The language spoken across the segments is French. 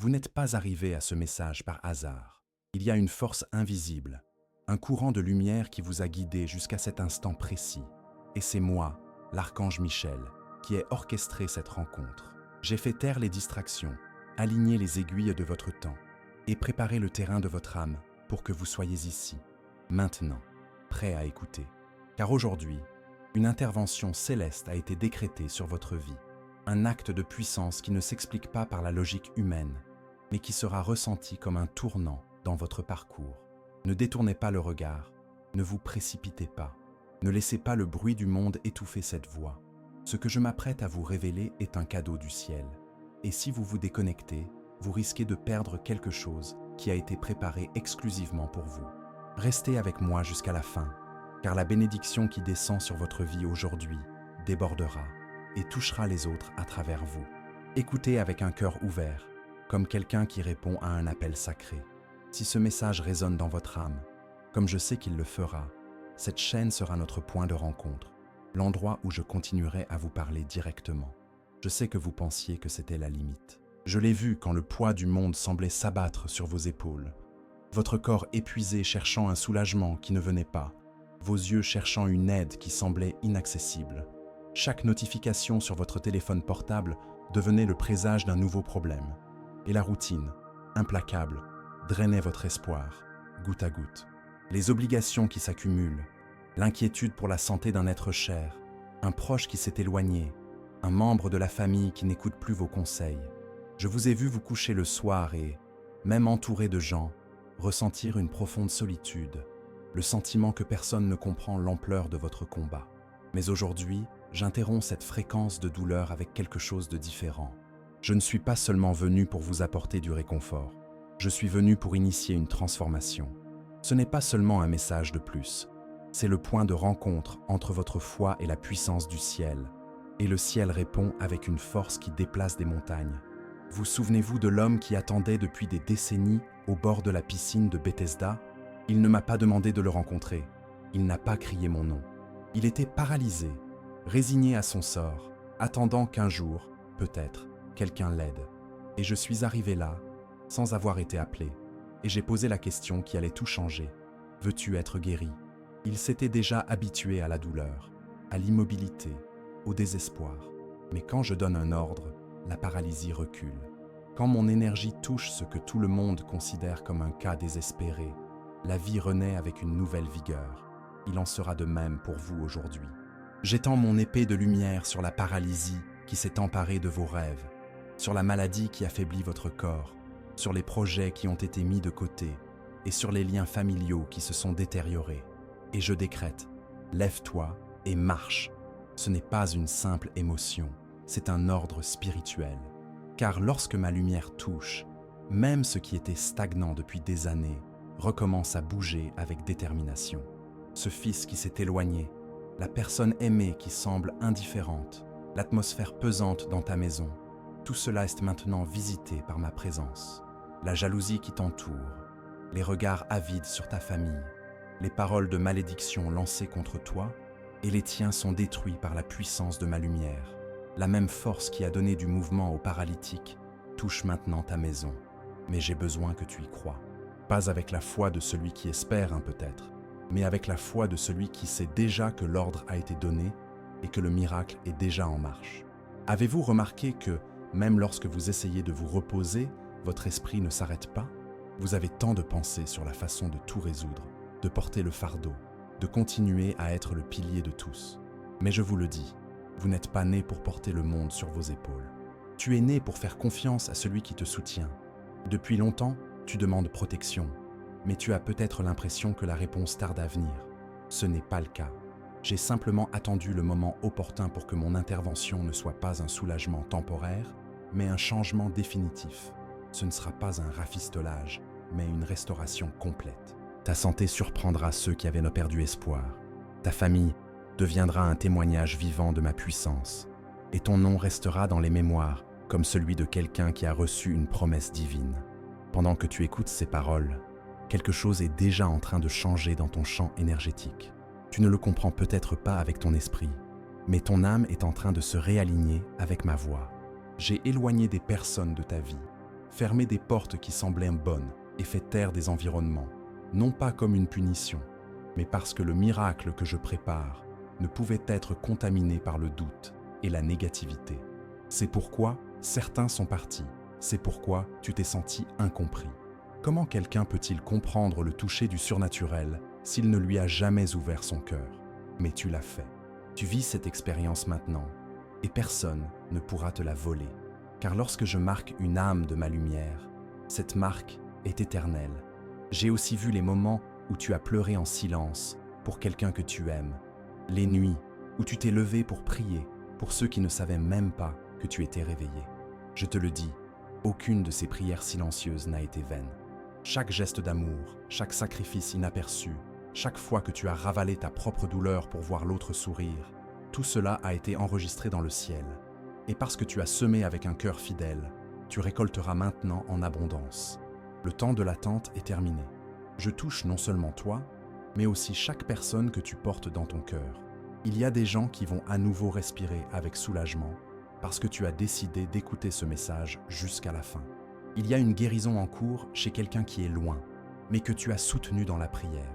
Vous n'êtes pas arrivé à ce message par hasard. Il y a une force invisible, un courant de lumière qui vous a guidé jusqu'à cet instant précis. Et c'est moi, l'archange Michel, qui ai orchestré cette rencontre. J'ai fait taire les distractions, aligné les aiguilles de votre temps et préparé le terrain de votre âme pour que vous soyez ici, maintenant, prêt à écouter. Car aujourd'hui, une intervention céleste a été décrétée sur votre vie. Un acte de puissance qui ne s'explique pas par la logique humaine, mais qui sera ressenti comme un tournant dans votre parcours. Ne détournez pas le regard, ne vous précipitez pas, ne laissez pas le bruit du monde étouffer cette voix. Ce que je m'apprête à vous révéler est un cadeau du ciel. Et si vous vous déconnectez, vous risquez de perdre quelque chose qui a été préparé exclusivement pour vous. Restez avec moi jusqu'à la fin, car la bénédiction qui descend sur votre vie aujourd'hui débordera et touchera les autres à travers vous. Écoutez avec un cœur ouvert, comme quelqu'un qui répond à un appel sacré. Si ce message résonne dans votre âme, comme je sais qu'il le fera, cette chaîne sera notre point de rencontre, l'endroit où je continuerai à vous parler directement. Je sais que vous pensiez que c'était la limite. Je l'ai vu quand le poids du monde semblait s'abattre sur vos épaules. Votre corps épuisé cherchant un soulagement qui ne venait pas, vos yeux cherchant une aide qui semblait inaccessible. Chaque notification sur votre téléphone portable devenait le présage d'un nouveau problème. Et la routine, implacable, drainait votre espoir, goutte à goutte. Les obligations qui s'accumulent, l'inquiétude pour la santé d'un être cher, un proche qui s'est éloigné, un membre de la famille qui n'écoute plus vos conseils. Je vous ai vu vous coucher le soir et, même entouré de gens, ressentir une profonde solitude, le sentiment que personne ne comprend l'ampleur de votre combat. Mais aujourd'hui, j'interromps cette fréquence de douleur avec quelque chose de différent. Je ne suis pas seulement venu pour vous apporter du réconfort, je suis venu pour initier une transformation. Ce n'est pas seulement un message de plus, c'est le point de rencontre entre votre foi et la puissance du ciel. Et le ciel répond avec une force qui déplace des montagnes. Vous souvenez-vous de l'homme qui attendait depuis des décennies au bord de la piscine de Bethesda? Il ne m'a pas demandé de le rencontrer, il n'a pas crié mon nom. Il était paralysé, résigné à son sort, attendant qu'un jour, peut-être, quelqu'un l'aide. Et je suis arrivé là, sans avoir été appelé, et j'ai posé la question qui allait tout changer. Veux-tu être guéri? Il s'était déjà habitué à la douleur, à l'immobilité, au désespoir. Mais quand je donne un ordre, la paralysie recule. Quand mon énergie touche ce que tout le monde considère comme un cas désespéré, la vie renaît avec une nouvelle vigueur. Il en sera de même pour vous aujourd'hui. J'étends mon épée de lumière sur la paralysie qui s'est emparée de vos rêves, sur la maladie qui affaiblit votre corps, sur les projets qui ont été mis de côté et sur les liens familiaux qui se sont détériorés. Et je décrète, lève-toi et marche. Ce n'est pas une simple émotion, c'est un ordre spirituel. Car lorsque ma lumière touche, même ce qui était stagnant depuis des années recommence à bouger avec détermination. Ce fils qui s'est éloigné, la personne aimée qui semble indifférente, l'atmosphère pesante dans ta maison, tout cela est maintenant visité par ma présence. La jalousie qui t'entoure, les regards avides sur ta famille, les paroles de malédiction lancées contre toi, et les tiens sont détruits par la puissance de ma lumière. La même force qui a donné du mouvement aux paralytiques touche maintenant ta maison. Mais j'ai besoin que tu y crois. Pas avec la foi de celui qui espère, peut-être, mais avec la foi de celui qui sait déjà que l'ordre a été donné et que le miracle est déjà en marche. Avez-vous remarqué que, même lorsque vous essayez de vous reposer, votre esprit ne s'arrête pas? Vous avez tant de pensées sur la façon de tout résoudre, de porter le fardeau, de continuer à être le pilier de tous. Mais je vous le dis, vous n'êtes pas né pour porter le monde sur vos épaules. Tu es né pour faire confiance à celui qui te soutient. Depuis longtemps, tu demandes protection, mais tu as peut-être l'impression que la réponse tarde à venir. Ce n'est pas le cas. J'ai simplement attendu le moment opportun pour que mon intervention ne soit pas un soulagement temporaire, mais un changement définitif. Ce ne sera pas un rafistolage, mais une restauration complète. Ta santé surprendra ceux qui avaient perdu espoir. Ta famille deviendra un témoignage vivant de ma puissance. Et ton nom restera dans les mémoires comme celui de quelqu'un qui a reçu une promesse divine. Pendant que tu écoutes ces paroles, quelque chose est déjà en train de changer dans ton champ énergétique. Tu ne le comprends peut-être pas avec ton esprit, mais ton âme est en train de se réaligner avec ma voix. J'ai éloigné des personnes de ta vie, fermé des portes qui semblaient bonnes et fait taire des environnements, non pas comme une punition, mais parce que le miracle que je prépare ne pouvait être contaminé par le doute et la négativité. C'est pourquoi certains sont partis, c'est pourquoi tu t'es senti incompris. Comment quelqu'un peut-il comprendre le toucher du surnaturel s'il ne lui a jamais ouvert son cœur? Mais tu l'as fait. Tu vis cette expérience maintenant, et personne ne pourra te la voler. Car lorsque je marque une âme de ma lumière, cette marque est éternelle. J'ai aussi vu les moments où tu as pleuré en silence pour quelqu'un que tu aimes, les nuits où tu t'es levé pour prier pour ceux qui ne savaient même pas que tu étais réveillé. Je te le dis, aucune de ces prières silencieuses n'a été vaine. Chaque geste d'amour, chaque sacrifice inaperçu, chaque fois que tu as ravalé ta propre douleur pour voir l'autre sourire, tout cela a été enregistré dans le ciel. Et parce que tu as semé avec un cœur fidèle, tu récolteras maintenant en abondance. Le temps de l'attente est terminé. Je touche non seulement toi, mais aussi chaque personne que tu portes dans ton cœur. Il y a des gens qui vont à nouveau respirer avec soulagement parce que tu as décidé d'écouter ce message jusqu'à la fin. Il y a une guérison en cours chez quelqu'un qui est loin, mais que tu as soutenu dans la prière.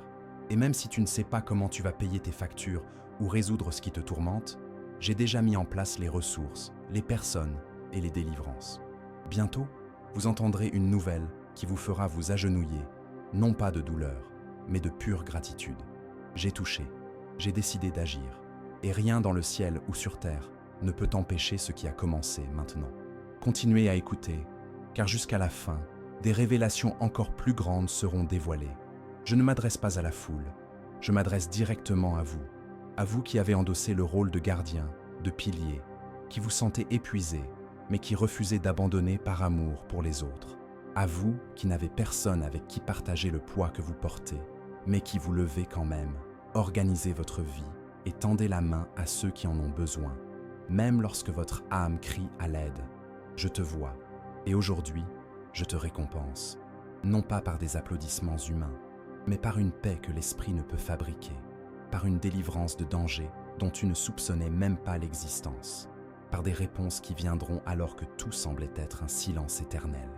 Et même si tu ne sais pas comment tu vas payer tes factures ou résoudre ce qui te tourmente, j'ai déjà mis en place les ressources, les personnes et les délivrances. Bientôt, vous entendrez une nouvelle qui vous fera vous agenouiller, non pas de douleur, mais de pure gratitude. J'ai touché, j'ai décidé d'agir, et rien dans le ciel ou sur terre ne peut empêcher ce qui a commencé maintenant. Continuez à écouter, car jusqu'à la fin, des révélations encore plus grandes seront dévoilées. Je ne m'adresse pas à la foule, je m'adresse directement à vous qui avez endossé le rôle de gardien, de pilier, qui vous sentez épuisé, mais qui refusez d'abandonner par amour pour les autres. À vous qui n'avez personne avec qui partager le poids que vous portez, mais qui vous levez quand même. Organisez votre vie et tendez la main à ceux qui en ont besoin, même lorsque votre âme crie à l'aide. Je te vois, et aujourd'hui, je te récompense, non pas par des applaudissements humains, mais par une paix que l'esprit ne peut fabriquer, par une délivrance de danger dont tu ne soupçonnais même pas l'existence, par des réponses qui viendront alors que tout semblait être un silence éternel.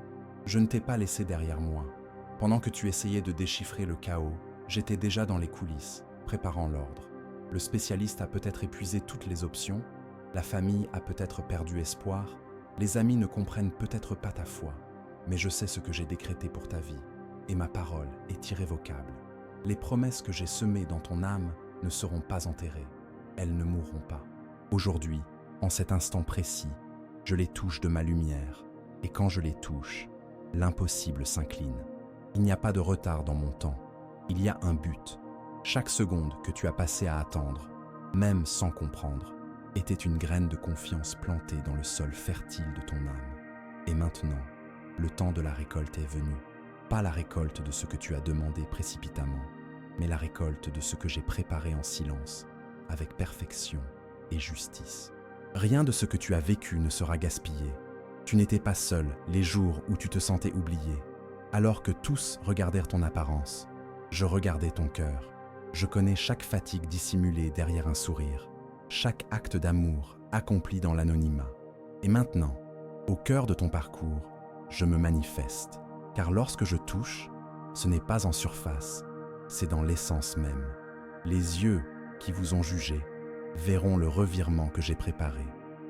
Je ne t'ai pas laissé derrière moi. Pendant que tu essayais de déchiffrer le chaos, j'étais déjà dans les coulisses, préparant l'ordre. Le spécialiste a peut-être épuisé toutes les options, la famille a peut-être perdu espoir, les amis ne comprennent peut-être pas ta foi, mais je sais ce que j'ai décrété pour ta vie, et ma parole est irrévocable. Les promesses que j'ai semées dans ton âme ne seront pas enterrées, elles ne mourront pas. Aujourd'hui, en cet instant précis, je les touche de ma lumière, et quand je les touche, l'impossible s'incline. Il n'y a pas de retard dans mon temps, il y a un but. Chaque seconde que tu as passée à attendre, même sans comprendre, était une graine de confiance plantée dans le sol fertile de ton âme. Et maintenant, le temps de la récolte est venu. Pas la récolte de ce que tu as demandé précipitamment, mais la récolte de ce que j'ai préparé en silence, avec perfection et justice. Rien de ce que tu as vécu ne sera gaspillé. Tu n'étais pas seul les jours où tu te sentais oublié. Alors que tous regardèrent ton apparence, je regardais ton cœur. Je connais chaque fatigue dissimulée derrière un sourire, chaque acte d'amour accompli dans l'anonymat. Et maintenant, au cœur de ton parcours, je me manifeste. Car lorsque je touche, ce n'est pas en surface, c'est dans l'essence même. Les yeux qui vous ont jugé verront le revirement que j'ai préparé.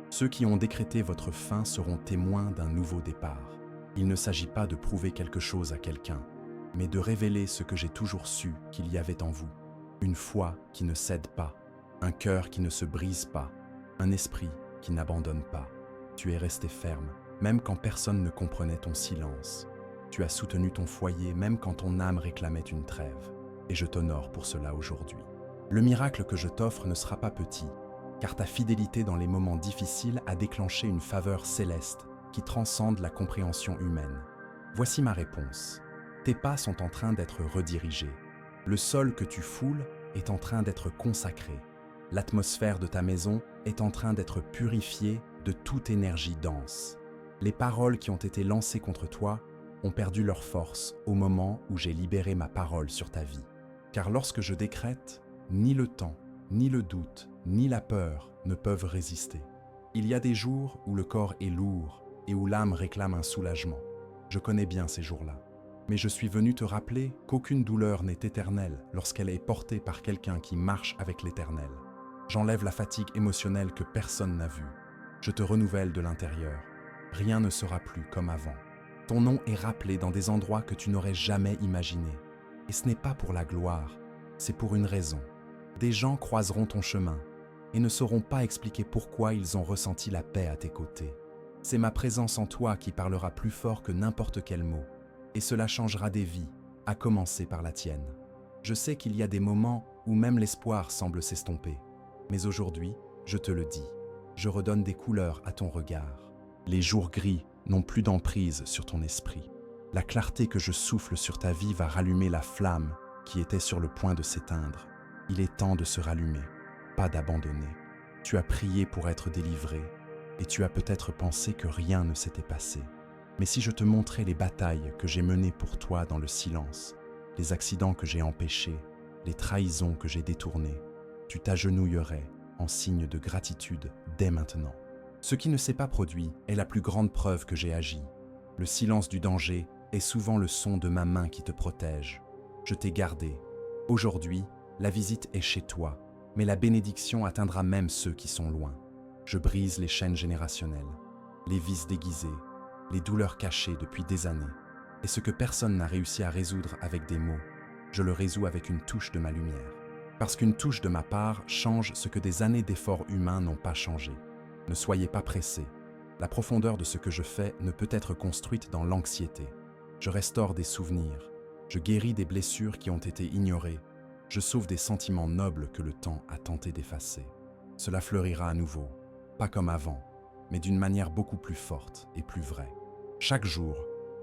Ceux qui ont décrété votre fin seront témoins d'un nouveau départ. Il ne s'agit pas de prouver quelque chose à quelqu'un, mais de révéler ce que j'ai toujours su qu'il y avait en vous. Une foi qui ne cède pas, un cœur qui ne se brise pas, un esprit qui n'abandonne pas. Tu es resté ferme, même quand personne ne comprenait ton silence. Tu as soutenu ton foyer même quand ton âme réclamait une trêve. Et je t'honore pour cela aujourd'hui. Le miracle que je t'offre ne sera pas petit, car ta fidélité dans les moments difficiles a déclenché une faveur céleste qui transcende la compréhension humaine. Voici ma réponse. Tes pas sont en train d'être redirigés. Le sol que tu foules est en train d'être consacré. L'atmosphère de ta maison est en train d'être purifiée de toute énergie dense. Les paroles qui ont été lancées contre toi ont perdu leur force au moment où j'ai libéré ma parole sur ta vie. Car lorsque je décrète, ni le temps, ni le doute, ni la peur ne peuvent résister. Il y a des jours où le corps est lourd et où l'âme réclame un soulagement. Je connais bien ces jours-là. Mais je suis venu te rappeler qu'aucune douleur n'est éternelle lorsqu'elle est portée par quelqu'un qui marche avec l'Éternel. J'enlève la fatigue émotionnelle que personne n'a vue. Je te renouvelle de l'intérieur. Rien ne sera plus comme avant. Ton nom est rappelé dans des endroits que tu n'aurais jamais imaginés. Et ce n'est pas pour la gloire, c'est pour une raison. Des gens croiseront ton chemin et ne sauront pas expliquer pourquoi ils ont ressenti la paix à tes côtés. C'est ma présence en toi qui parlera plus fort que n'importe quel mot. Et cela changera des vies, à commencer par la tienne. Je sais qu'il y a des moments où même l'espoir semble s'estomper. Mais aujourd'hui, je te le dis, je redonne des couleurs à ton regard. Les jours gris n'ont plus d'emprise sur ton esprit. La clarté que je souffle sur ta vie va rallumer la flamme qui était sur le point de s'éteindre. Il est temps de se rallumer, pas d'abandonner. Tu as prié pour être délivré et tu as peut-être pensé que rien ne s'était passé. Mais si je te montrais les batailles que j'ai menées pour toi dans le silence, les accidents que j'ai empêchés, les trahisons que j'ai détournées, tu t'agenouillerais en signe de gratitude dès maintenant. Ce qui ne s'est pas produit est la plus grande preuve que j'ai agi. Le silence du danger est souvent le son de ma main qui te protège. Je t'ai gardé. Aujourd'hui, la visite est chez toi, mais la bénédiction atteindra même ceux qui sont loin. Je brise les chaînes générationnelles, les vices déguisés, les douleurs cachées depuis des années. Et ce que personne n'a réussi à résoudre avec des mots, je le résous avec une touche de ma lumière. Parce qu'une touche de ma part change ce que des années d'efforts humains n'ont pas changé. Ne soyez pas pressés. La profondeur de ce que je fais ne peut être construite dans l'anxiété. Je restaure des souvenirs. Je guéris des blessures qui ont été ignorées. Je sauve des sentiments nobles que le temps a tenté d'effacer. Cela fleurira à nouveau, pas comme avant, mais d'une manière beaucoup plus forte et plus vraie. Chaque jour,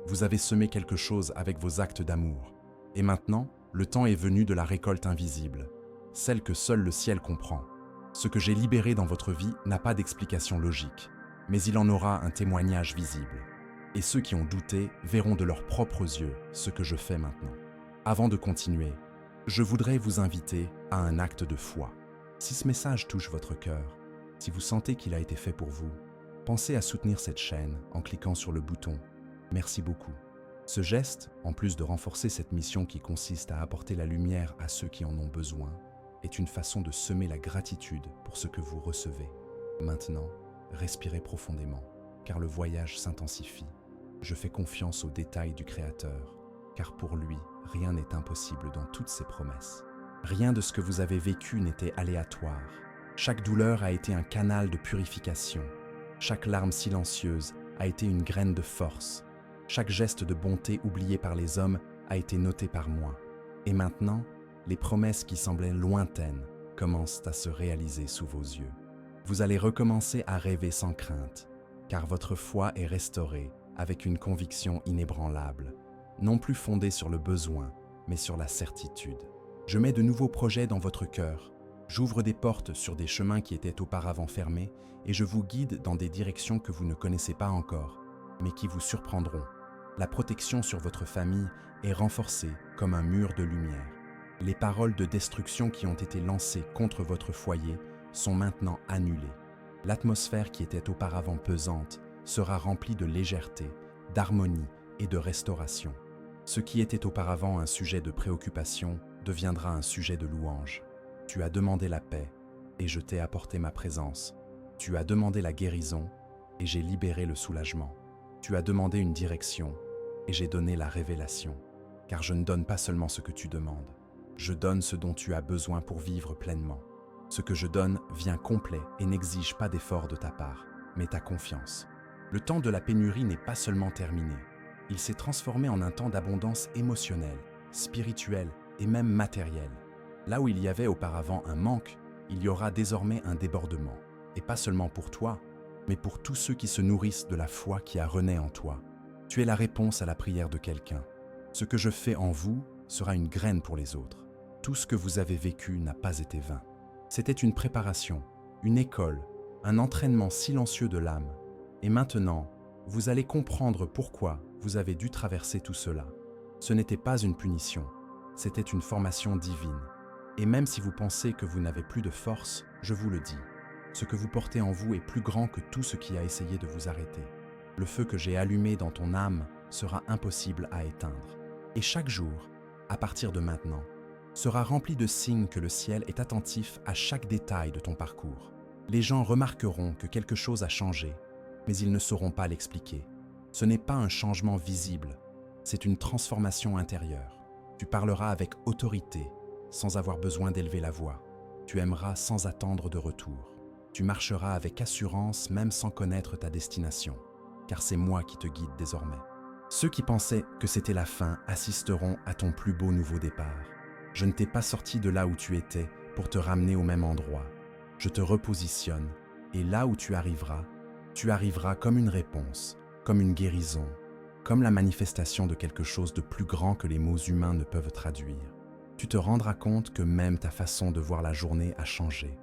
vous avez semé quelque chose avec vos actes d'amour. Et maintenant, le temps est venu de la récolte invisible, celle que seul le ciel comprend. Ce que j'ai libéré dans votre vie n'a pas d'explication logique, mais il en aura un témoignage visible. Et ceux qui ont douté verront de leurs propres yeux ce que je fais maintenant. Avant de continuer, je voudrais vous inviter à un acte de foi. Si ce message touche votre cœur, si vous sentez qu'il a été fait pour vous, pensez à soutenir cette chaîne en cliquant sur le bouton « Merci beaucoup ». Ce geste, en plus de renforcer cette mission qui consiste à apporter la lumière à ceux qui en ont besoin, est une façon de semer la gratitude pour ce que vous recevez. Maintenant, respirez profondément, car le voyage s'intensifie. Je fais confiance aux détails du Créateur, car pour lui, rien n'est impossible dans toutes ses promesses. Rien de ce que vous avez vécu n'était aléatoire. Chaque douleur a été un canal de purification. Chaque larme silencieuse a été une graine de force. Chaque geste de bonté oublié par les hommes a été noté par moi. Et maintenant, les promesses qui semblaient lointaines commencent à se réaliser sous vos yeux. Vous allez recommencer à rêver sans crainte, car votre foi est restaurée avec une conviction inébranlable, non plus fondée sur le besoin, mais sur la certitude. Je mets de nouveaux projets dans votre cœur. J'ouvre des portes sur des chemins qui étaient auparavant fermés et je vous guide dans des directions que vous ne connaissez pas encore, mais qui vous surprendront. La protection sur votre famille est renforcée comme un mur de lumière. Les paroles de destruction qui ont été lancées contre votre foyer sont maintenant annulées. L'atmosphère qui était auparavant pesante sera remplie de légèreté, d'harmonie et de restauration. Ce qui était auparavant un sujet de préoccupation deviendra un sujet de louange. Tu as demandé la paix et je t'ai apporté ma présence. Tu as demandé la guérison et j'ai libéré le soulagement. Tu as demandé une direction et j'ai donné la révélation. Car je ne donne pas seulement ce que tu demandes. Je donne ce dont tu as besoin pour vivre pleinement. Ce que je donne vient complet et n'exige pas d'effort de ta part, mais ta confiance. Le temps de la pénurie n'est pas seulement terminé. Il s'est transformé en un temps d'abondance émotionnelle, spirituelle et même matérielle. Là où il y avait auparavant un manque, il y aura désormais un débordement. Et pas seulement pour toi, mais pour tous ceux qui se nourrissent de la foi qui a renaît en toi. Tu es la réponse à la prière de quelqu'un. Ce que je fais en vous sera une graine pour les autres. Tout ce que vous avez vécu n'a pas été vain. C'était une préparation, une école, un entraînement silencieux de l'âme. Et maintenant, vous allez comprendre pourquoi vous avez dû traverser tout cela. Ce n'était pas une punition, c'était une formation divine. Et même si vous pensez que vous n'avez plus de force, je vous le dis, ce que vous portez en vous est plus grand que tout ce qui a essayé de vous arrêter. Le feu que j'ai allumé dans ton âme sera impossible à éteindre. Et chaque jour, à partir de maintenant, sera rempli de signes que le ciel est attentif à chaque détail de ton parcours. Les gens remarqueront que quelque chose a changé, mais ils ne sauront pas l'expliquer. Ce n'est pas un changement visible, c'est une transformation intérieure. Tu parleras avec autorité, sans avoir besoin d'élever la voix. Tu aimeras sans attendre de retour. Tu marcheras avec assurance même sans connaître ta destination, car c'est moi qui te guide désormais. Ceux qui pensaient que c'était la fin assisteront à ton plus beau nouveau départ. Je ne t'ai pas sorti de là où tu étais pour te ramener au même endroit. Je te repositionne, et là où tu arriveras comme une réponse, comme une guérison, comme la manifestation de quelque chose de plus grand que les mots humains ne peuvent traduire. Tu te rendras compte que même ta façon de voir la journée a changé.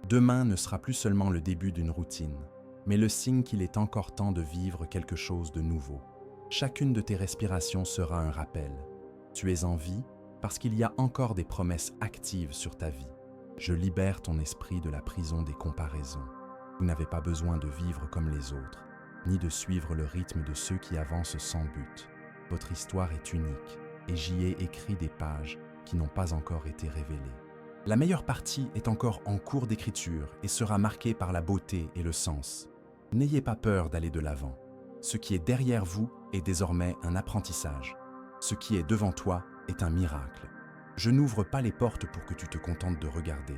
Demain ne sera plus seulement le début d'une routine, mais le signe qu'il est encore temps de vivre quelque chose de nouveau. Chacune de tes respirations sera un rappel. Tu es en vie parce qu'il y a encore des promesses actives sur ta vie. Je libère ton esprit de la prison des comparaisons. Vous n'avez pas besoin de vivre comme les autres, ni de suivre le rythme de ceux qui avancent sans but. Votre histoire est unique, et j'y ai écrit des pages qui n'ont pas encore été révélées. La meilleure partie est encore en cours d'écriture et sera marquée par la beauté et le sens. N'ayez pas peur d'aller de l'avant. Ce qui est derrière vous est désormais un apprentissage. Ce qui est devant toi est un miracle. Je n'ouvre pas les portes pour que tu te contentes de regarder.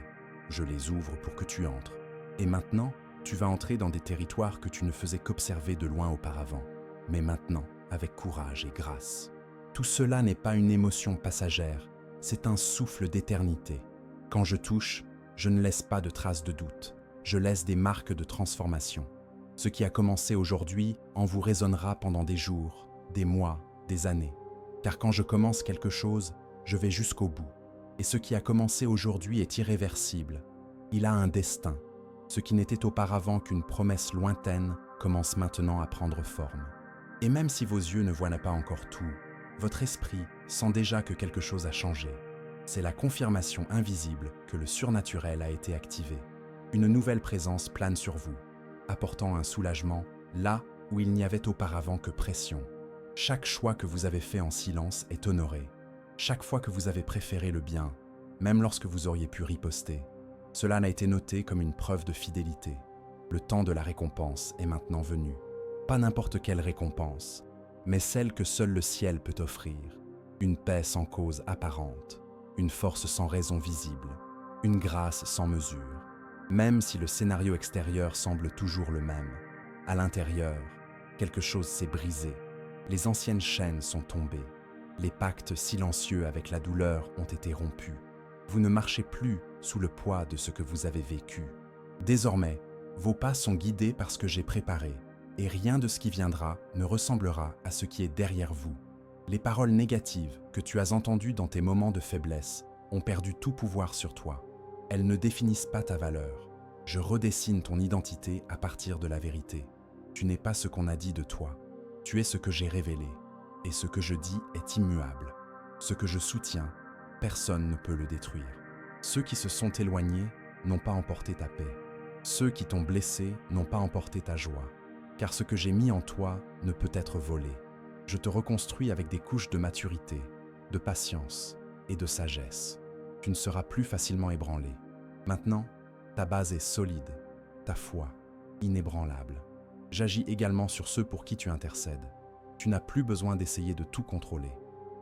Je les ouvre pour que tu entres. Et maintenant, tu vas entrer dans des territoires que tu ne faisais qu'observer de loin auparavant. Mais maintenant, avec courage et grâce. Tout cela n'est pas une émotion passagère, c'est un souffle d'éternité. Quand je touche, je ne laisse pas de traces de doute. Je laisse des marques de transformation. Ce qui a commencé aujourd'hui en vous résonnera pendant des jours, des mois, des années. Car quand je commence quelque chose, je vais jusqu'au bout. Et ce qui a commencé aujourd'hui est irréversible. Il a un destin. Ce qui n'était auparavant qu'une promesse lointaine commence maintenant à prendre forme. Et même si vos yeux ne voient pas encore tout, votre esprit sent déjà que quelque chose a changé. C'est la confirmation invisible que le surnaturel a été activé. Une nouvelle présence plane sur vous, apportant un soulagement là où il n'y avait auparavant que pression. Chaque choix que vous avez fait en silence est honoré. Chaque fois que vous avez préféré le bien, même lorsque vous auriez pu riposter, cela n'a été noté comme une preuve de fidélité. Le temps de la récompense est maintenant venu. Pas n'importe quelle récompense, mais celle que seul le ciel peut offrir. Une paix sans cause apparente, une force sans raison visible, une grâce sans mesure. Même si le scénario extérieur semble toujours le même, à l'intérieur, quelque chose s'est brisé. Les anciennes chaînes sont tombées. Les pactes silencieux avec la douleur ont été rompus. Vous ne marchez plus sous le poids de ce que vous avez vécu. Désormais, vos pas sont guidés par ce que j'ai préparé, et rien de ce qui viendra ne ressemblera à ce qui est derrière vous. Les paroles négatives que tu as entendues dans tes moments de faiblesse ont perdu tout pouvoir sur toi. Elles ne définissent pas ta valeur. Je redessine ton identité à partir de la vérité. Tu n'es pas ce qu'on a dit de toi. Tu es ce que j'ai révélé. Et ce que je dis est immuable. Ce que je soutiens, personne ne peut le détruire. Ceux qui se sont éloignés n'ont pas emporté ta paix. Ceux qui t'ont blessé n'ont pas emporté ta joie. Car ce que j'ai mis en toi ne peut être volé. Je te reconstruis avec des couches de maturité, de patience et de sagesse. Tu ne seras plus facilement ébranlé. Maintenant, ta base est solide, ta foi inébranlable. J'agis également sur ceux pour qui tu intercèdes. Tu n'as plus besoin d'essayer de tout contrôler.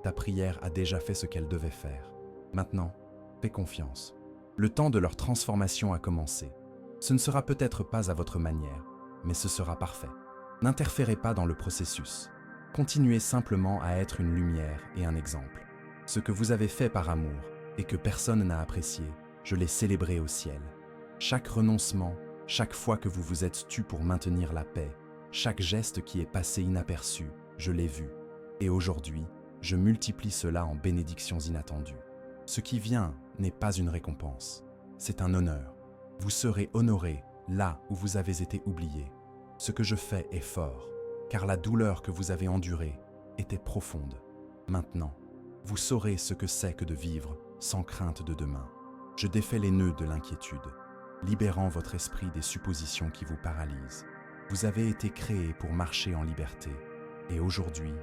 Ta prière a déjà fait ce qu'elle devait faire. Maintenant, fais confiance. Le temps de leur transformation a commencé. Ce ne sera peut-être pas à votre manière, mais ce sera parfait. N'interférez pas dans le processus. Continuez simplement à être une lumière et un exemple. Ce que vous avez fait par amour et que personne n'a apprécié, je l'ai célébré au ciel. Chaque renoncement, chaque fois que vous vous êtes tu pour maintenir la paix, chaque geste qui est passé inaperçu, je l'ai vu. Et aujourd'hui, je multiplie cela en bénédictions inattendues. Ce qui vient n'est pas une récompense, c'est un honneur. Vous serez honoré là où vous avez été oublié. Ce que je fais est fort, car la douleur que vous avez endurée était profonde. Maintenant, vous saurez ce que c'est que de vivre sans crainte de demain. Je défais les nœuds de l'inquiétude, libérant votre esprit des suppositions qui vous paralysent. Vous avez été créé pour marcher en liberté, et aujourd'hui,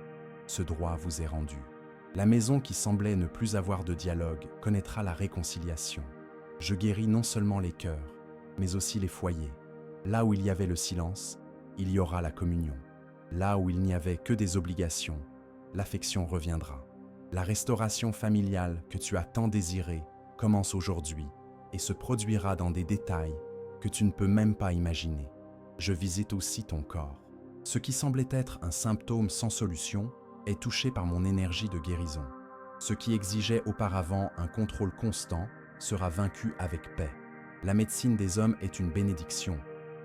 Ce droit vous est rendu. La maison qui semblait ne plus avoir de dialogue connaîtra la réconciliation. Je guéris non seulement les cœurs, mais aussi les foyers. Là où il y avait le silence, il y aura la communion. Là où il n'y avait que des obligations, l'affection reviendra. La restauration familiale que tu as tant désirée commence aujourd'hui et se produira dans des détails que tu ne peux même pas imaginer. Je visite aussi ton corps. Ce qui semblait être un symptôme sans solution est touché par mon énergie de guérison. Ce qui exigeait auparavant un contrôle constant sera vaincu avec paix. La médecine des hommes est une bénédiction,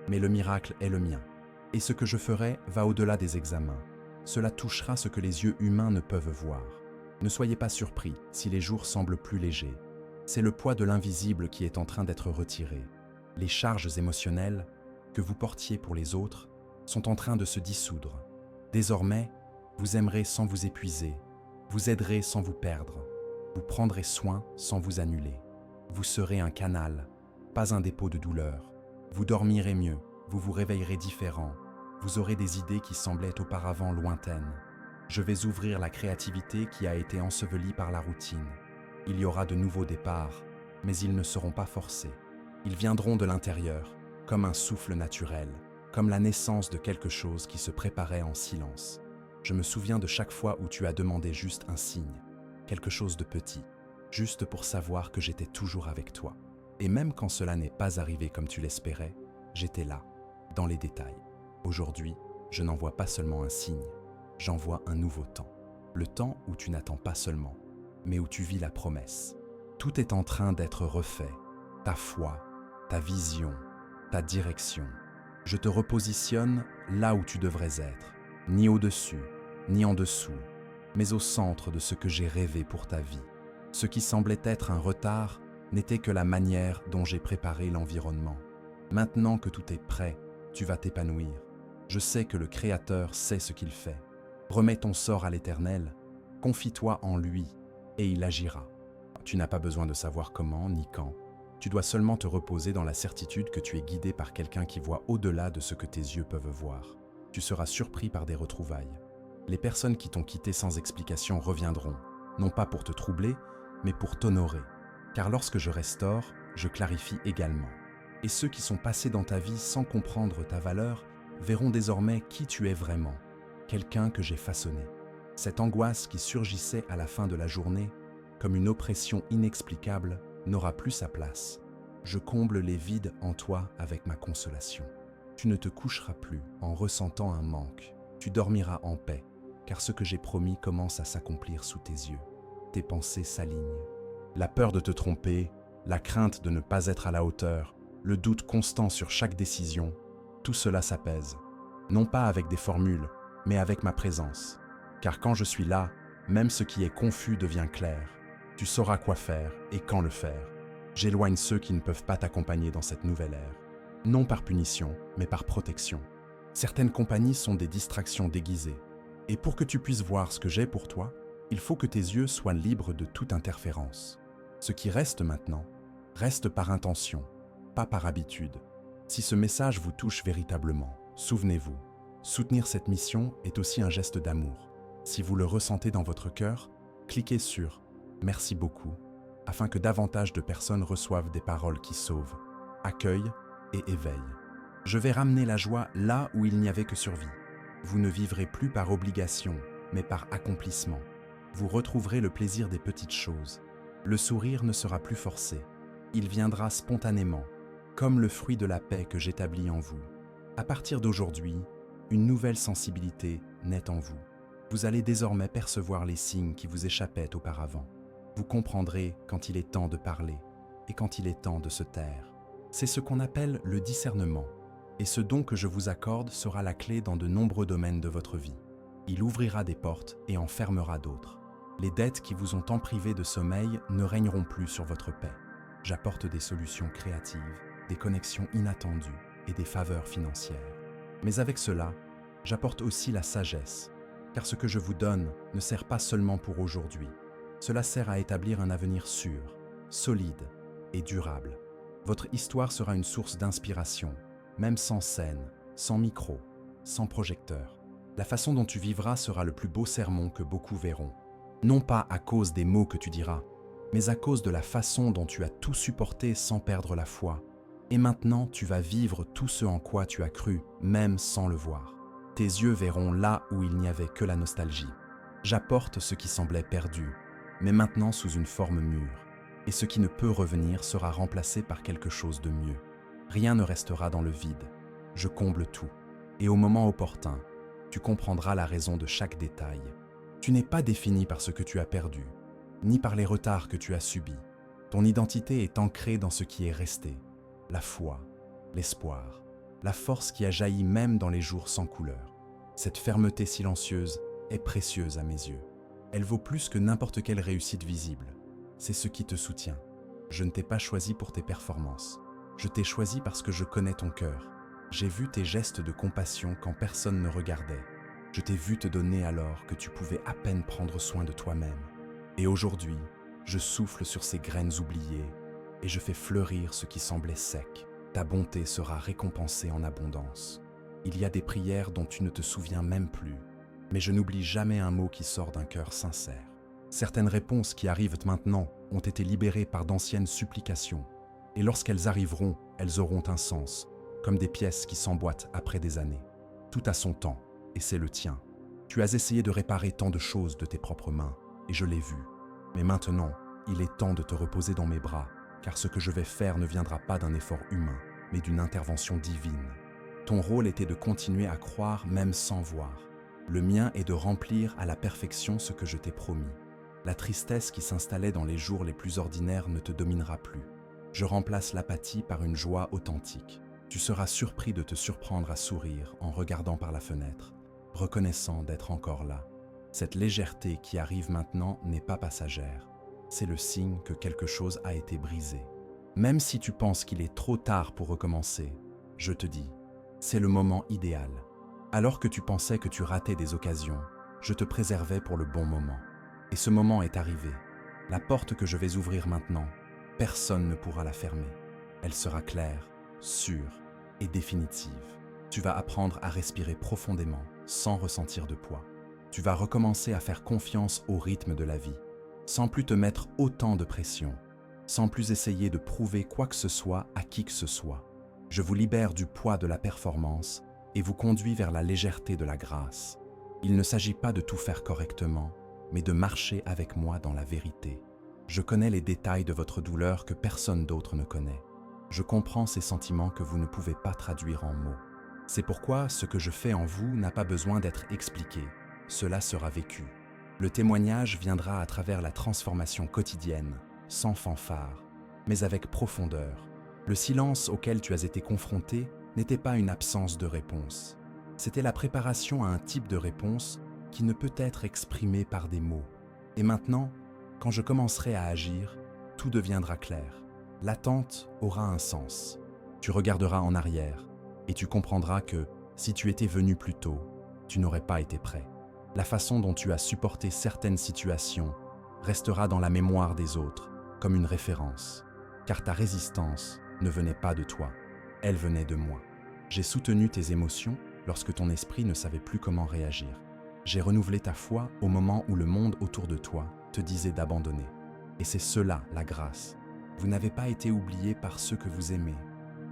mais le miracle est le mien. Et ce que je ferai va au-delà des examens. Cela touchera ce que les yeux humains ne peuvent voir. Ne soyez pas surpris si les jours semblent plus légers. C'est le poids de l'invisible qui est en train d'être retiré. Les charges émotionnelles que vous portiez pour les autres sont en train de se dissoudre. Désormais, vous aimerez sans vous épuiser, vous aiderez sans vous perdre, vous prendrez soin sans vous annuler. Vous serez un canal, pas un dépôt de douleur. Vous dormirez mieux, vous vous réveillerez différent, vous aurez des idées qui semblaient auparavant lointaines. Je vais ouvrir la créativité qui a été ensevelie par la routine. Il y aura de nouveaux départs, mais ils ne seront pas forcés. Ils viendront de l'intérieur, comme un souffle naturel, comme la naissance de quelque chose qui se préparait en silence. Je me souviens de chaque fois où tu as demandé juste un signe, quelque chose de petit, juste pour savoir que j'étais toujours avec toi. Et même quand cela n'est pas arrivé comme tu l'espérais, j'étais là, dans les détails. Aujourd'hui, je n'envoie pas seulement un signe, j'envoie un nouveau temps. Le temps où tu n'attends pas seulement, mais où tu vis la promesse. Tout est en train d'être refait. Ta foi, ta vision, ta direction. Je te repositionne là où tu devrais être, ni au-dessus, ni en dessous, mais au centre de ce que j'ai rêvé pour ta vie. Ce qui semblait être un retard n'était que la manière dont j'ai préparé l'environnement. Maintenant que tout est prêt, tu vas t'épanouir. Je sais que le Créateur sait ce qu'il fait. Remets ton sort à l'Éternel, confie-toi en lui, et il agira. Tu n'as pas besoin de savoir comment ni quand. Tu dois seulement te reposer dans la certitude que tu es guidé par quelqu'un qui voit au-delà de ce que tes yeux peuvent voir. Tu seras surpris par des retrouvailles. Les personnes qui t'ont quitté sans explication reviendront, non pas pour te troubler, mais pour t'honorer. Car lorsque je restaure, je clarifie également. Et ceux qui sont passés dans ta vie sans comprendre ta valeur verront désormais qui tu es vraiment, quelqu'un que j'ai façonné. Cette angoisse qui surgissait à la fin de la journée, comme une oppression inexplicable, n'aura plus sa place. Je comble les vides en toi avec ma consolation. Tu ne te coucheras plus en ressentant un manque. Tu dormiras en paix, car ce que j'ai promis commence à s'accomplir sous tes yeux. Tes pensées s'alignent. La peur de te tromper, la crainte de ne pas être à la hauteur, le doute constant sur chaque décision, tout cela s'apaise. Non pas avec des formules, mais avec ma présence. Car quand je suis là, même ce qui est confus devient clair. Tu sauras quoi faire et quand le faire. J'éloigne ceux qui ne peuvent pas t'accompagner dans cette nouvelle ère. Non par punition, mais par protection. Certaines compagnies sont des distractions déguisées. Et pour que tu puisses voir ce que j'ai pour toi, il faut que tes yeux soient libres de toute interférence. Ce qui reste maintenant, reste par intention, pas par habitude. Si ce message vous touche véritablement, souvenez-vous, soutenir cette mission est aussi un geste d'amour. Si vous le ressentez dans votre cœur, cliquez sur « Merci beaucoup » afin que davantage de personnes reçoivent des paroles qui sauvent, accueillent et éveillent. Je vais ramener la joie là où il n'y avait que survie. Vous ne vivrez plus par obligation, mais par accomplissement. Vous retrouverez le plaisir des petites choses. Le sourire ne sera plus forcé. Il viendra spontanément, comme le fruit de la paix que j'établis en vous. À partir d'aujourd'hui, une nouvelle sensibilité naît en vous. Vous allez désormais percevoir les signes qui vous échappaient auparavant. Vous comprendrez quand il est temps de parler et quand il est temps de se taire. C'est ce qu'on appelle le discernement. Et ce don que je vous accorde sera la clé dans de nombreux domaines de votre vie. Il ouvrira des portes et en fermera d'autres. Les dettes qui vous ont emprivé de sommeil ne régneront plus sur votre paix. J'apporte des solutions créatives, des connexions inattendues et des faveurs financières. Mais avec cela, j'apporte aussi la sagesse, car ce que je vous donne ne sert pas seulement pour aujourd'hui. Cela sert à établir un avenir sûr, solide et durable. Votre histoire sera une source d'inspiration, même sans scène, sans micro, sans projecteur. La façon dont tu vivras sera le plus beau sermon que beaucoup verront. Non pas à cause des mots que tu diras, mais à cause de la façon dont tu as tout supporté sans perdre la foi. Et maintenant, tu vas vivre tout ce en quoi tu as cru, même sans le voir. Tes yeux verront là où il n'y avait que la nostalgie. J'apporte ce qui semblait perdu, mais maintenant sous une forme mûre. Et ce qui ne peut revenir sera remplacé par quelque chose de mieux. Rien ne restera dans le vide. Je comble tout. Et au moment opportun, tu comprendras la raison de chaque détail. Tu n'es pas défini par ce que tu as perdu, ni par les retards que tu as subis. Ton identité est ancrée dans ce qui est resté. La foi, l'espoir, la force qui a jailli même dans les jours sans couleur. Cette fermeté silencieuse est précieuse à mes yeux. Elle vaut plus que n'importe quelle réussite visible. C'est ce qui te soutient. Je ne t'ai pas choisi pour tes performances. Je t'ai choisi parce que je connais ton cœur. J'ai vu tes gestes de compassion quand personne ne regardait. Je t'ai vu te donner alors que tu pouvais à peine prendre soin de toi-même. Et aujourd'hui, je souffle sur ces graines oubliées et je fais fleurir ce qui semblait sec. Ta bonté sera récompensée en abondance. Il y a des prières dont tu ne te souviens même plus, mais je n'oublie jamais un mot qui sort d'un cœur sincère. Certaines réponses qui arrivent maintenant ont été libérées par d'anciennes supplications, et lorsqu'elles arriveront, elles auront un sens, comme des pièces qui s'emboîtent après des années. Tout a son temps, et c'est le tien. Tu as essayé de réparer tant de choses de tes propres mains, et je l'ai vu. Mais maintenant, il est temps de te reposer dans mes bras, car ce que je vais faire ne viendra pas d'un effort humain, mais d'une intervention divine. Ton rôle était de continuer à croire même sans voir. Le mien est de remplir à la perfection ce que je t'ai promis. La tristesse qui s'installait dans les jours les plus ordinaires ne te dominera plus. Je remplace l'apathie par une joie authentique. Tu seras surpris de te surprendre à sourire en regardant par la fenêtre, reconnaissant d'être encore là. Cette légèreté qui arrive maintenant n'est pas passagère. C'est le signe que quelque chose a été brisé. Même si tu penses qu'il est trop tard pour recommencer, je te dis, c'est le moment idéal. Alors que tu pensais que tu ratais des occasions, je te préservais pour le bon moment. Et ce moment est arrivé. La porte que je vais ouvrir maintenant, personne ne pourra la fermer. Elle sera claire, sûre et définitive. Tu vas apprendre à respirer profondément, sans ressentir de poids. Tu vas recommencer à faire confiance au rythme de la vie, sans plus te mettre autant de pression, sans plus essayer de prouver quoi que ce soit à qui que ce soit. Je vous libère du poids de la performance et vous conduis vers la légèreté de la grâce. Il ne s'agit pas de tout faire correctement, mais de marcher avec moi dans la vérité. Je connais les détails de votre douleur que personne d'autre ne connaît. Je comprends ces sentiments que vous ne pouvez pas traduire en mots. C'est pourquoi ce que je fais en vous n'a pas besoin d'être expliqué. Cela sera vécu. Le témoignage viendra à travers la transformation quotidienne, sans fanfare, mais avec profondeur. Le silence auquel tu as été confronté n'était pas une absence de réponse. C'était la préparation à un type de réponse qui ne peut être exprimé par des mots. Et maintenant, quand je commencerai à agir, tout deviendra clair. L'attente aura un sens. Tu regarderas en arrière et tu comprendras que, si tu étais venu plus tôt, tu n'aurais pas été prêt. La façon dont tu as supporté certaines situations restera dans la mémoire des autres comme une référence, car ta résistance ne venait pas de toi, elle venait de moi. J'ai soutenu tes émotions lorsque ton esprit ne savait plus comment réagir. J'ai renouvelé ta foi au moment où le monde autour de toi te disait d'abandonner. Et c'est cela, la grâce. Vous n'avez pas été oubliés par ceux que vous aimez.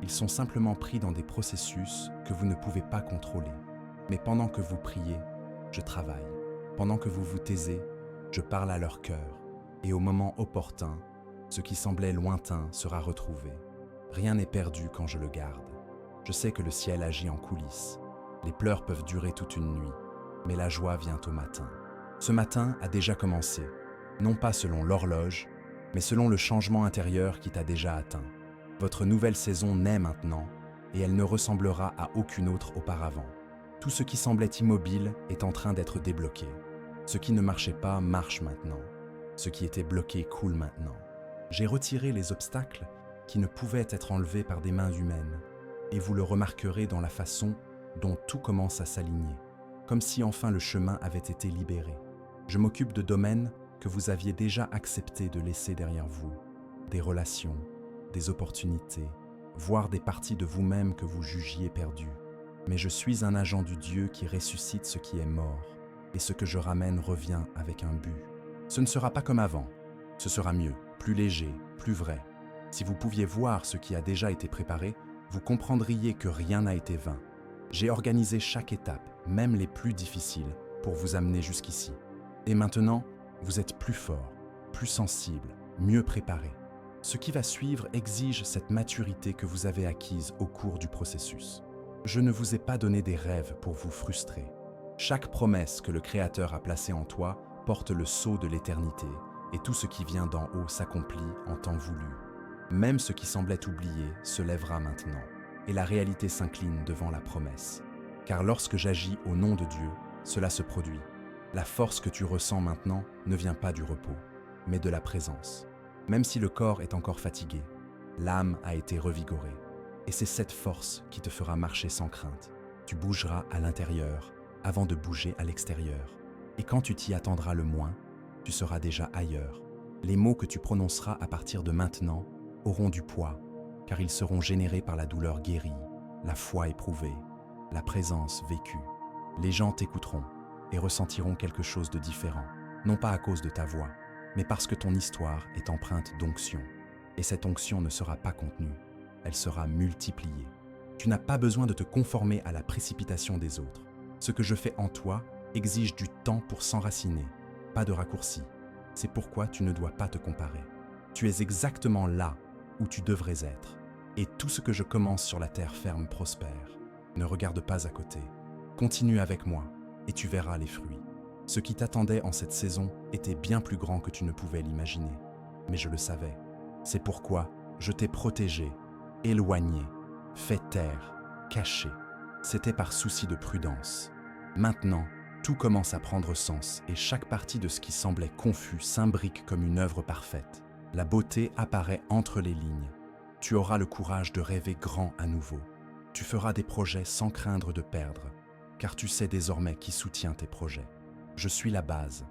Ils sont simplement pris dans des processus que vous ne pouvez pas contrôler. Mais pendant que vous priez, je travaille. Pendant que vous vous taisez, je parle à leur cœur. Et au moment opportun, ce qui semblait lointain sera retrouvé. Rien n'est perdu quand je le garde. Je sais que le ciel agit en coulisses. Les pleurs peuvent durer toute une nuit, mais la joie vient au matin. Ce matin a déjà commencé, non pas selon l'horloge, mais selon le changement intérieur qui t'a déjà atteint. Votre nouvelle saison naît maintenant, et elle ne ressemblera à aucune autre auparavant. Tout ce qui semblait immobile est en train d'être débloqué. Ce qui ne marchait pas marche maintenant. Ce qui était bloqué coule maintenant. J'ai retiré les obstacles qui ne pouvaient être enlevés par des mains humaines, et vous le remarquerez dans la façon dont tout commence à s'aligner, comme si enfin le chemin avait été libéré. Je m'occupe de domaines que vous aviez déjà accepté de laisser derrière vous, des relations, des opportunités, voire des parties de vous-même que vous jugiez perdues. mais je suis un agent du Dieu qui ressuscite ce qui est mort, et ce que je ramène revient avec un but. Ce ne sera pas comme avant, ce sera mieux, plus léger, plus vrai. Si vous pouviez voir ce qui a déjà été préparé, vous comprendriez que rien n'a été vain. J'ai organisé chaque étape, même les plus difficiles, pour vous amener jusqu'ici. Et maintenant, vous êtes plus fort, plus sensible, mieux préparé. Ce qui va suivre exige cette maturité que vous avez acquise au cours du processus. Je ne vous ai pas donné des rêves pour vous frustrer. Chaque promesse que le Créateur a placée en toi porte le sceau de l'éternité, et tout ce qui vient d'en haut s'accomplit en temps voulu. Même ce qui semblait oublié se lèvera maintenant, et la réalité s'incline devant la promesse. Car lorsque j'agis au nom de Dieu, cela se produit. La force que tu ressens maintenant ne vient pas du repos, mais de la présence. Même si le corps est encore fatigué, l'âme a été revigorée. Et c'est cette force qui te fera marcher sans crainte. Tu bougeras à l'intérieur avant de bouger à l'extérieur. Et quand tu t'y attendras le moins, tu seras déjà ailleurs. Les mots que tu prononceras à partir de maintenant auront du poids, car ils seront générés par la douleur guérie, la foi éprouvée, la présence vécue. Les gens t'écouteront et ressentiront quelque chose de différent, non pas à cause de ta voix, mais parce que ton histoire est empreinte d'onction. Et cette onction ne sera pas contenue, elle sera multipliée. Tu n'as pas besoin de te conformer à la précipitation des autres. Ce que je fais en toi exige du temps pour s'enraciner, pas de raccourci. C'est pourquoi tu ne dois pas te comparer. Tu es exactement là où tu devrais être. Et tout ce que je commence sur la terre ferme prospère. Ne regarde pas à côté. Continue avec moi et tu verras les fruits. Ce qui t'attendait en cette saison était bien plus grand que tu ne pouvais l'imaginer. Mais je le savais. C'est pourquoi je t'ai protégé, éloigné, fait taire, caché. C'était par souci de prudence. Maintenant, tout commence à prendre sens et chaque partie de ce qui semblait confus s'imbrique comme une œuvre parfaite. La beauté apparaît entre les lignes. Tu auras le courage de rêver grand à nouveau. Tu feras des projets sans craindre de perdre, car tu sais désormais qui soutient tes projets. Je suis la base,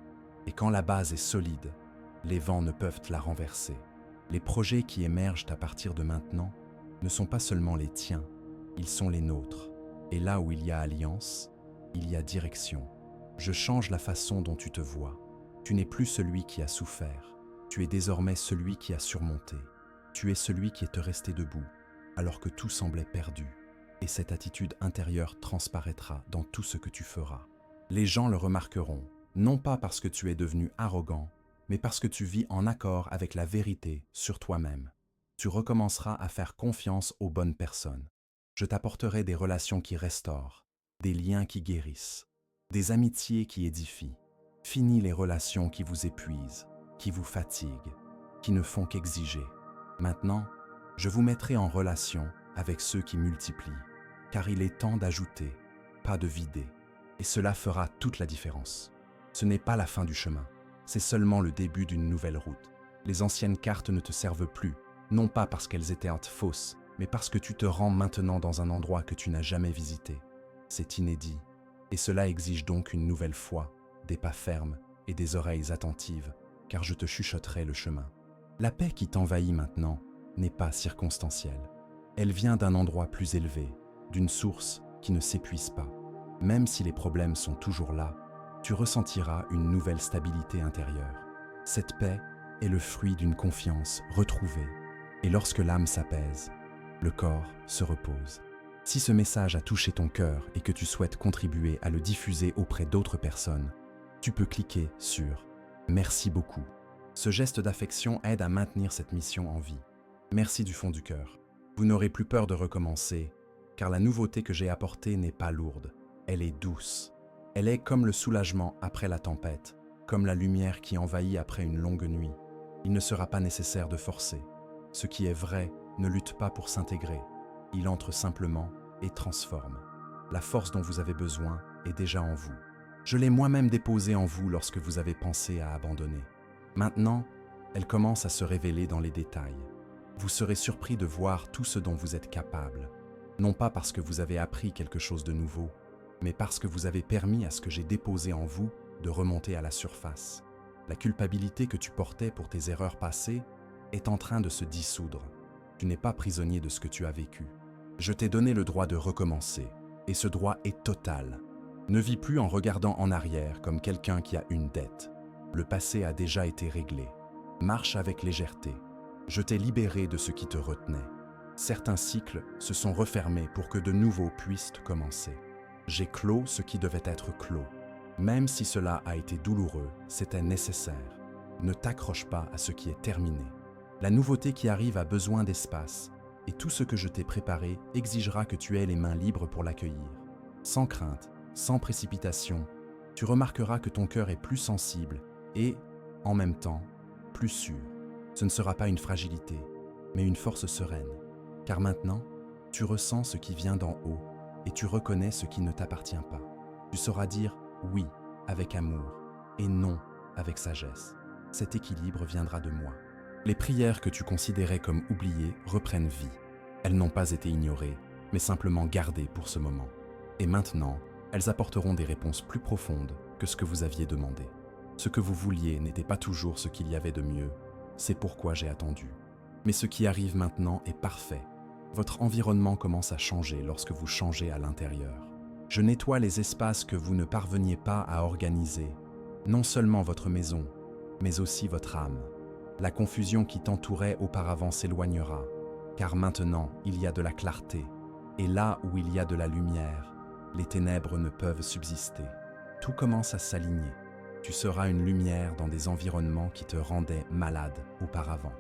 et quand la base est solide, les vents ne peuvent la renverser. Les projets qui émergent à partir de maintenant ne sont pas seulement les tiens, ils sont les nôtres. Et là où il y a alliance, il y a direction. Je change la façon dont tu te vois. Tu n'es plus celui qui a souffert. Tu es désormais celui qui a surmonté. Tu es celui qui est resté debout, alors que tout semblait perdu. Et cette attitude intérieure transparaîtra dans tout ce que tu feras. Les gens le remarqueront, non pas parce que tu es devenu arrogant, mais parce que tu vis en accord avec la vérité sur toi-même. Tu recommenceras à faire confiance aux bonnes personnes. Je t'apporterai des relations qui restaurent, des liens qui guérissent, des amitiés qui édifient. Finis les relations qui vous épuisent, qui vous fatiguent, qui ne font qu'exiger. Maintenant, je vous mettrai en relation avec ceux qui multiplient, car il est temps d'ajouter, pas de vider. Et cela fera toute la différence. Ce n'est pas la fin du chemin, c'est seulement le début d'une nouvelle route. Les anciennes cartes ne te servent plus, non pas parce qu'elles étaient fausses, mais parce que tu te rends maintenant dans un endroit que tu n'as jamais visité. C'est inédit, et cela exige donc une nouvelle foi, des pas fermes et des oreilles attentives, car je te chuchoterai le chemin. La paix qui t'envahit maintenant n'est pas circonstancielle. Elle vient d'un endroit plus élevé, d'une source qui ne s'épuise pas. Même si les problèmes sont toujours là, tu ressentiras une nouvelle stabilité intérieure. Cette paix est le fruit d'une confiance retrouvée. Et lorsque l'âme s'apaise, le corps se repose. Si ce message a touché ton cœur et que tu souhaites contribuer à le diffuser auprès d'autres personnes, tu peux cliquer sur « Merci beaucoup ». Ce geste d'affection aide à maintenir cette mission en vie. Merci du fond du cœur. Vous n'aurez plus peur de recommencer, car la nouveauté que j'ai apportée n'est pas lourde. Elle est douce. Elle est comme le soulagement après la tempête, comme la lumière qui envahit après une longue nuit. Il ne sera pas nécessaire de forcer. Ce qui est vrai ne lutte pas pour s'intégrer. Il entre simplement et transforme. La force dont vous avez besoin est déjà en vous. Je l'ai moi-même déposée en vous lorsque vous avez pensé à abandonner. Maintenant, elle commence à se révéler dans les détails. Vous serez surpris de voir tout ce dont vous êtes capable. Non pas parce que vous avez appris quelque chose de nouveau, mais parce que vous avez permis à ce que j'ai déposé en vous de remonter à la surface. La culpabilité que tu portais pour tes erreurs passées est en train de se dissoudre. Tu n'es pas prisonnier de ce que tu as vécu. Je t'ai donné le droit de recommencer, et ce droit est total. Ne vis plus en regardant en arrière comme quelqu'un qui a une dette. Le passé a déjà été réglé. Marche avec légèreté. Je t'ai libéré de ce qui te retenait. Certains cycles se sont refermés pour que de nouveaux puissent commencer. J'ai clos ce qui devait être clos. Même si cela a été douloureux, c'était nécessaire. Ne t'accroche pas à ce qui est terminé. La nouveauté qui arrive a besoin d'espace, et tout ce que je t'ai préparé exigera que tu aies les mains libres pour l'accueillir. Sans crainte, sans précipitation, tu remarqueras que ton cœur est plus sensible et, en même temps, plus sûr. Ce ne sera pas une fragilité, mais une force sereine. Car maintenant, tu ressens ce qui vient d'en haut et tu reconnais ce qui ne t'appartient pas. Tu sauras dire oui avec amour et non avec sagesse. Cet équilibre viendra de moi. Les prières que tu considérais comme oubliées reprennent vie. Elles n'ont pas été ignorées, mais simplement gardées pour ce moment. Et maintenant, elles apporteront des réponses plus profondes que ce que vous aviez demandé. Ce que vous vouliez n'était pas toujours ce qu'il y avait de mieux. C'est pourquoi j'ai attendu. Mais ce qui arrive maintenant est parfait. Votre environnement commence à changer lorsque vous changez à l'intérieur. Je nettoie les espaces que vous ne parveniez pas à organiser. Non seulement votre maison, mais aussi votre âme. La confusion qui t'entourait auparavant s'éloignera, car maintenant il y a de la clarté. Et là où il y a de la lumière, les ténèbres ne peuvent subsister. Tout commence à s'aligner. Tu seras une lumière dans des environnements qui te rendaient malade auparavant.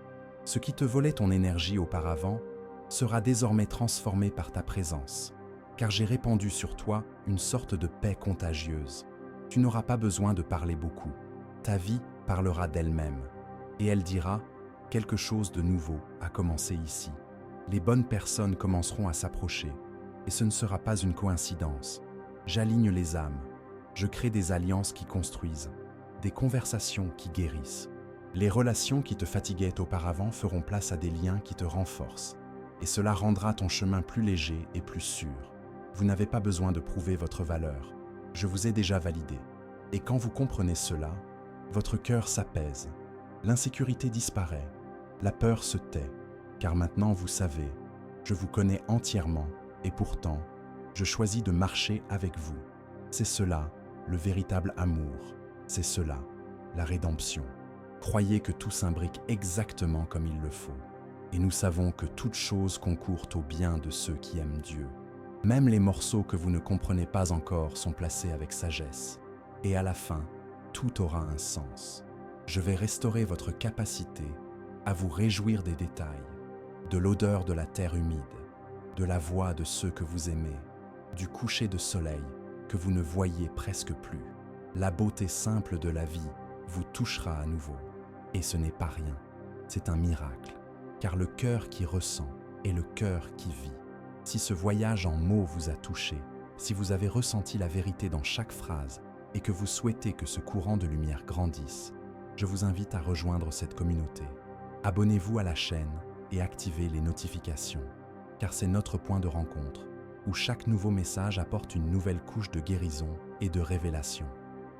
Ce qui te volait ton énergie auparavant sera désormais transformé par ta présence, car j'ai répandu sur toi une sorte de paix contagieuse. Tu n'auras pas besoin de parler beaucoup. Ta vie parlera d'elle-même, et elle dira « quelque chose de nouveau a commencé ici ». Les bonnes personnes commenceront à s'approcher, et ce ne sera pas une coïncidence. J'aligne les âmes, je crée des alliances qui construisent, des conversations qui guérissent. Les relations qui te fatiguaient auparavant feront place à des liens qui te renforcent, et cela rendra ton chemin plus léger et plus sûr. Vous n'avez pas besoin de prouver votre valeur, je vous ai déjà validé. Et quand vous comprenez cela, votre cœur s'apaise, l'insécurité disparaît, la peur se tait, car maintenant vous savez, je vous connais entièrement et pourtant, je choisis de marcher avec vous. C'est cela, le véritable amour, c'est cela, la rédemption. Croyez que tout s'imbrique exactement comme il le faut. Et nous savons que toute chose concourt au bien de ceux qui aiment Dieu. Même les morceaux que vous ne comprenez pas encore sont placés avec sagesse. Et à la fin, tout aura un sens. Je vais restaurer votre capacité à vous réjouir des détails, de l'odeur de la terre humide, de la voix de ceux que vous aimez, du coucher de soleil que vous ne voyez presque plus. La beauté simple de la vie vous touchera à nouveau. Et ce n'est pas rien, c'est un miracle, car le cœur qui ressent est le cœur qui vit. Si ce voyage en mots vous a touché, si vous avez ressenti la vérité dans chaque phrase et que vous souhaitez que ce courant de lumière grandisse, je vous invite à rejoindre cette communauté. Abonnez-vous à la chaîne et activez les notifications, car c'est notre point de rencontre, où chaque nouveau message apporte une nouvelle couche de guérison et de révélation.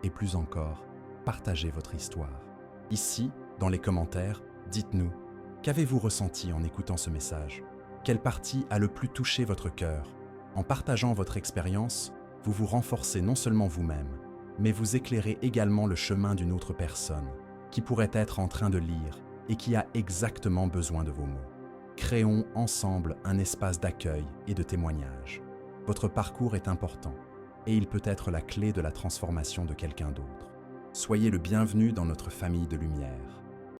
Et plus encore, partagez votre histoire. Ici, dans les commentaires, dites-nous, qu'avez-vous ressenti en écoutant ce message? Quelle partie a le plus touché votre cœur? En partageant votre expérience, vous vous renforcez non seulement vous-même, mais vous éclairez également le chemin d'une autre personne, qui pourrait être en train de lire et qui a exactement besoin de vos mots. Créons ensemble un espace d'accueil et de témoignage. Votre parcours est important, et il peut être la clé de la transformation de quelqu'un d'autre. Soyez le bienvenu dans notre famille de lumière.